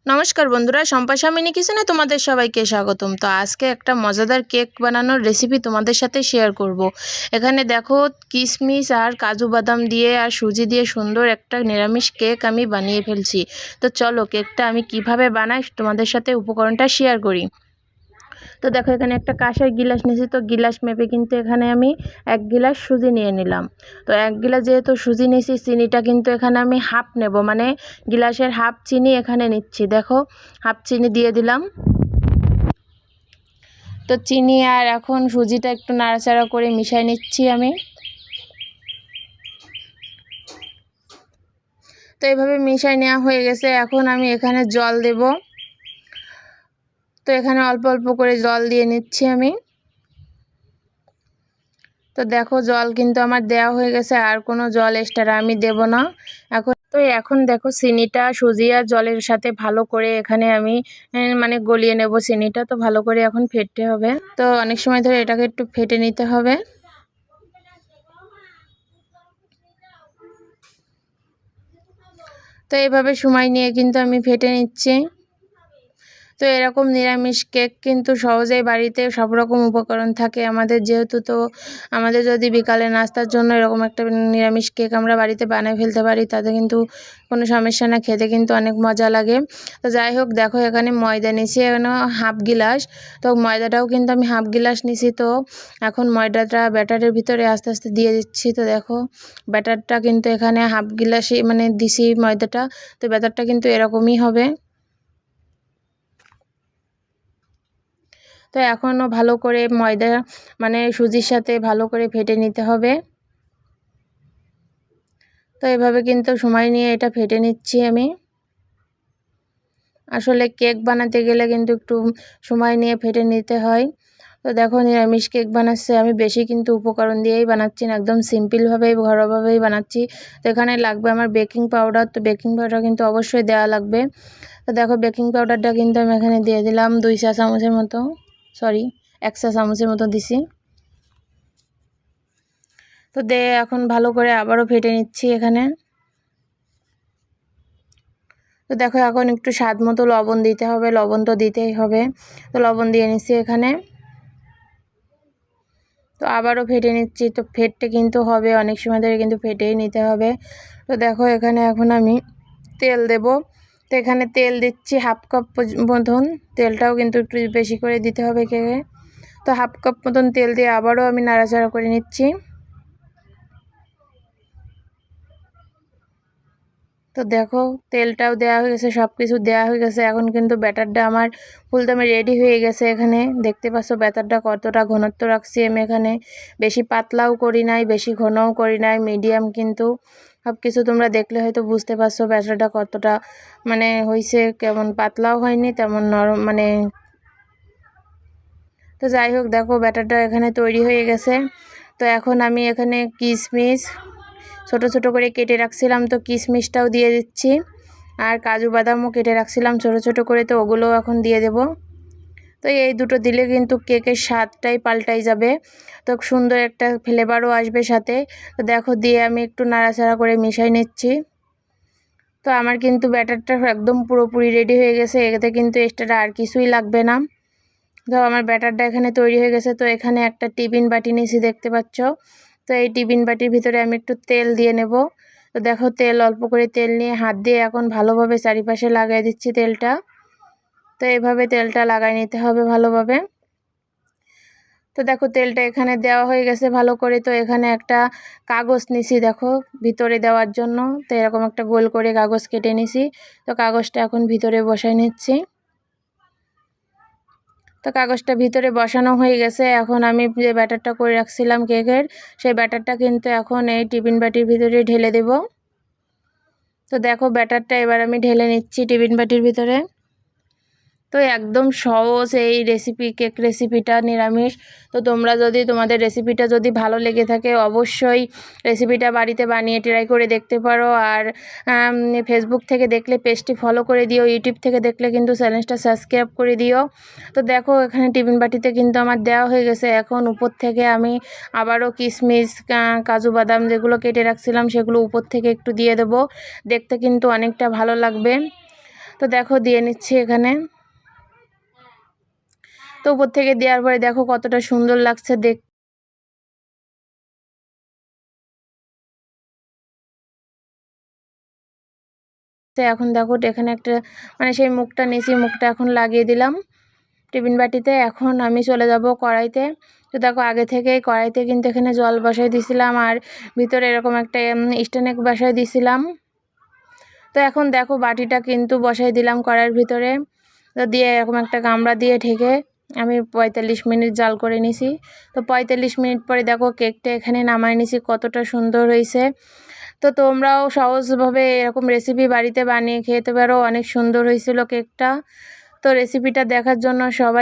নমস্কার বন্ধুরা, সম্পাশা মিনি কিচেনে তোমাদের সবাইকে স্বাগতম। তো আজকে একটা মজাদার কেক বানানোর রেসিপি তোমাদের সাথে শেয়ার করব। এখানে দেখো, কিশমিশ আর কাজু বাদাম দিয়ে আর সুজি দিয়ে সুন্দর একটা নিরামিষ কেক আমি বানিয়ে ফেলছি। তো চলো কেকটা আমি কিভাবে বানাই তোমাদের সাথে উপকরণটা শেয়ার করি। তো দেখো, এখানে একটা কাঁসার গিলাস নিয়েছি। তো গিলাস মেপে কিন্তু এখানে আমি 1 গিলাস সুজি নিয়ে নিলাম। তো 1 গিলাস যেহেতু সুজি নিয়েছি, চিনিটা কিন্তু এখানে আমি হাফ নেব, মানে গিলাসের হাফ চিনি এখানে নিচ্ছি। দেখো, হাফ চিনি দিয়ে দিলাম। তো চিনি আর এখন সুজিটা একটু নাড়াচাড়া করে মিশিয়ে নিচ্ছি আমি। তো এইভাবে মিশিয়ে নেওয়া হয়ে গেছে। এখন আমি এখানে জল দেব। তো এখানে অল্প অল্প করে জল দিয়ে নিচ্ছি আমি। তো দেখো, জল কিন্তু আমার দেওয়া হয়ে গেছে, আর কোনো জল এক্সট্রা আমি দেব না। এখন দেখো, চিনিটা সুজি আর জলের সাথে ভালো করে এখানে আমি মানে গলিয়ে নেব চিনিটা। তো ভালো করে এখন ফেটতে হবে। তো অনেক সময় ধরে এটাকে একটু ফেটে নিতে হবে। তো এইভাবে সময় নিয়ে কিন্তু আমি ফেটে নিচ্ছি। তো এরকম নিরামিষ কেক কিন্তু সহজেই বাড়িতে সব রকম উপকরণ থাকে আমাদের, যেহেতু তো আমাদের যদি বিকালে নাস্তার জন্য এরকম একটা নিরামিষ কেক আমরা বাড়িতে বানিয়ে ফেলতে পারি, তাতে কিন্তু কোনো সমস্যা না, খেতে কিন্তু অনেক মজা লাগে। তো যাই হোক, দেখো এখানে ময়দা নিয়েছি এখানে হাফ গিলাস। তো ময়দাটাও কিন্তু আমি হাফ গিলাস নিয়েছি। তো এখন ময়দাটা ব্যাটারের ভিতরে আস্তে আস্তে দিয়ে দিচ্ছি। তো দেখো, ব্যাটারটা কিন্তু এখানে হাফ গিলাসই মানে দিছি ময়দাটা। তো ব্যাটারটা কিন্তু এরকমই হবে। তো এখনও ভালো করে ময়দা মানে সুজির সাথে ভালো করে ফেটে নিতে হবে। তো এভাবে কিন্তু সময় নিয়ে এটা ফেটে নিচ্ছি আমি। আসলে কেক বানাতে গেলে কিন্তু একটু সময় নিয়ে ফেটে নিতে হয়। তো দেখো, নিরামিষ কেক বানাচ্ছে আমি, বেশি কিন্তু উপকরণ দিয়েই বানাচ্ছি না, একদম সিম্পলভাবেই ঘরোয়াভাবেই বানাচ্ছি। তো এখানে লাগবে আমার বেকিং পাউডার। তো বেকিং পাউডার কিন্তু অবশ্যই দেওয়া লাগবে। তো দেখো, বেকিং পাউডারটা কিন্তু আমি এখানে দিয়ে দিলাম 2 চা চামচের মতো, সরি 1 চা চামচের মতো দিছি। তো এখন ভালো করে আবারও ফেটে নিচ্ছি এখানে। তো দেখো, এখন একটু স্বাদ মতো লবণ দিতে হবে, লবণ তো দিতেই হবে। তো লবণ দিয়ে নিচ্ছি এখানে। তো আবারও ফেটে নিচ্ছি। তো ফেটতে কিন্তু হবে, অনেক সময় ধরে কিন্তু ফেটেই নিতে হবে। তো দেখো, এখানে এখন আমি তেল দেব। তো এখানে তেল দিচ্ছি হাফ কাপ মতন। তেলটাও কিন্তু একটু বেশি করে দিতে হবে কেকে। তো হাফ কাপ মতন তেল দিয়ে আবারও আমি নাড়াচাড়া করে নিচ্ছি। তো দেখো, তেলটাও দেওয়া হয়ে গেছে, সব কিছু দেওয়া হয়ে গেছে। এখন কিন্তু ব্যাটারটা আমার ফুলদমে রেডি হয়ে গেছে। এখানে দেখতে পাচ্ছ ব্যাটারটা কতটা ঘনত্ব রাখছি আমি এখানে। বেশি পাতলাও করি নাই, বেশি ঘনও করি নাই, মিডিয়াম। কিন্তু সব কিছু তোমরা দেখলে হয়তো বুঝতে পারছো ব্যাটারটা কতটা মানে হয়েছে, কেমন পাতলাও হয়নি তেমন নরম মানে। তো যাই হোক, দেখো ব্যাটারটা এখানে তৈরি হয়ে গেছে। তো এখন আমি এখানে কিশমিশ ছোট ছোট করে কেটে রাখছিলাম, তো কিশমিশটাও দিয়ে দিচ্ছি। আর কাজু বাদামও কেটে রাখছিলাম ছোট ছোট করে, তো ওগুলোও এখন দিয়ে দেব। তো এই দুটো দিলে কিন্তু কেকের স্বাদটাই পাল্টাই যাবে। তো সুন্দর একটা ফ্লেভারও আসবে সাথে। তো দেখো, দিয়ে আমি একটু নাড়াচাড়া করে মিশাই নিচ্ছি। তো আমার কিন্তু ব্যাটারটা একদম পুরোপুরি রেডি হয়ে গেছে, এতে কিন্তু এক্সট্রা আর কিছুই লাগবে না। তো আমার ব্যাটারটা এখানে তৈরি হয়ে গেছে। তো এখানে একটা টিফিন বাটি নিয়েছি, দেখতে পাচ্ছ। তো এই টিফিন বাটির ভিতরে আমি একটু তেল দিয়ে নেব। তো দেখো, তেল অল্প করে তেল নিয়ে হাত দিয়ে এখন ভালোভাবে চারিপাশে লাগিয়ে দিচ্ছি তেলটা। তো এইভাবে তেলটা লাগাই নিতে হবে ভালোভাবে। তো দেখো, তেলটা এখানে দেওয়া হয়ে গেছে ভালো করে। তো এখানে একটা কাগজ নিছি দেখো ভিতরে দেওয়ার জন্য। তো এরকম একটা গোল করে কাগজ কেটে নিছি। তো কাগজটা এখন ভিতরে বসাই নিচ্ছি। তো কাগজটা ভিতরে বসানো হয়ে গেছে। এখন আমি যে ব্যাটারটা করে রাখছিলাম কেকের, সেই ব্যাটারটা কিন্তু এখন এই টিফিন বাটির ভিতরে ঢেলে দেব। তো দেখো, ব্যাটারটা এবার আমি ঢেলে নিচ্ছি টিফিন বাটির ভিতরে। তো একদম সহজ এই রেসিপি, কেক রেসিপিটা নিরামিষ। তো তোমরা যদি তোমাদের রেসিপিটা যদি ভালো লেগে থাকে, অবশ্যই রেসিপিটা বাড়িতে বানিয়ে ট্রাই করে দেখতে পারো। আর ফেসবুক থেকে দেখলে পেজটি ফলো করে দিও, ইউটিউব থেকে দেখলে কিন্তু চ্যানেলটা সাবস্ক্রাইব করে দিও। তো দেখো, এখানে টিফিন বাটিতে কিন্তু আমার দেওয়া হয়ে গেছে। এখন উপর থেকে আমি আবারও কিশমিশ কাজু বাদাম যেগুলো কেটে রাখছিলাম সেগুলো উপর থেকে একটু দিয়ে দেবো। দেখতে কিন্তু অনেকটা ভালো লাগবে। তো দেখো দিয়ে নিচ্ছি এখানে। তো উপর থেকে দেওয়ার পরে দেখো কতটা সুন্দর লাগছে দেখতে। এখন দেখো এখানে একটা মানে সেই মুখটা নিয়েছি, মুখটা এখন লাগিয়ে দিলাম টিফিন বাটিতে। এখন আমি চলে যাব কড়াইতে। তো দেখো আগে থেকেই কড়াইতে কিন্তু এখানে জল বসাই দিয়েছিলাম আর ভিতরে এরকম একটা স্ট্যান্ড বসাই দিয়েছিলাম। তো এখন দেখো বাটিটা কিন্তু বসাই দিলাম কড়াইয়ের ভিতরে। তো দিয়ে এরকম একটা গামলা দিয়ে ঢেকে আমি 45 মিনিট জাল করে নিছি। তো 45 মিনিট পরে দেখো কেকটা এখানে নামাই নিছি, কতটা সুন্দর হয়েছে। তো তোমরাও সহজভাবে এরকম রেসিপি বাড়িতে বানিয়ে খেতে পারো, অনেক সুন্দর হয়েছিল কেকটা। তো রেসিপিটা দেখার জন্য সবাই